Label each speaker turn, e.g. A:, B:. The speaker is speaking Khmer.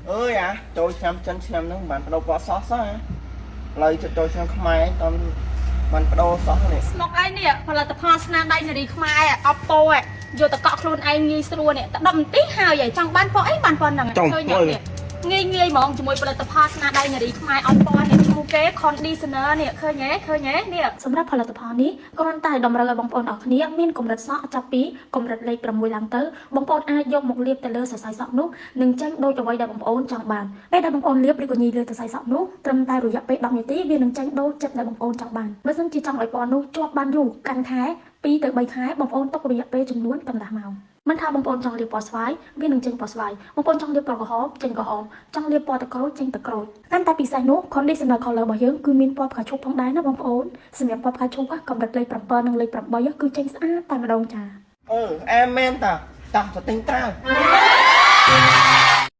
A: ơi à tôi xem chân xem nó bạn đâu có sót á lời cho tôi xem không ai tao bạn đâu sót này
B: Smok ai nè, hoặc là tập hoa snan đây này đi không ai à, oppo à, vô tập cọ luôn ai nghi sưu nè, tập đầm tí hào vậy chẳng ban phó ấy ban phó nằng thôi nhở nè, nghi mà ông chỉ môi tập hoa snan đây này đi không ai oppo nè, mua kế conditioner nè, khơi nhé nè. សម្រាប់ផលិតផលនេះគ្រាន់តែតម្រូវឲ្យបងប្អូនអរគ្នាមានកម្រិតសក់ចាប់ពីកម្រិតលេខ6ឡើងទៅបងប្អូនអាចយកមកលាបទៅលើសរសៃសក់នោះនឹងចេញដូចអ្វីដែលបងប្អូនចង់បានពេលដែលបងប្អូនលាបឬក៏ញីលើសរសៃសក់នោះត្រឹមតែរយៈពេល10នាទីវានឹងចេញដូចចិត្តដែលបងប្អូនចង់បានបើមិនជាចង់ឲ្យពណ៌នោះជាប់បានយូរកាន់ខែ2ទៅ3ខែបងប្អូនទុករយៈពេលចំនួនកន្លះម៉ោងមិនថាបងប្អូនចង់លាបពណ៌ស្វាយវានឹងចេញពណ៌ស្វាយបងប្អូនចង់លាបពណ៌ក្រហមចេញក្រហមចង់លាបពណ៌ទឹកក្រូចចេញទឹកក្រូចកាន់តែពិសេសនោះ conditioner color របស់យើងគឺមានពណ៌ផ្កាឈូកផងដែរណាបងប្អូនសម្រាប់ពណ៌ផ្កាឈូកកម្រិតលេខ7និងលេខ8គឺចេញស្អាតតែម្ដងចា
A: em men ta ta cho tinh tao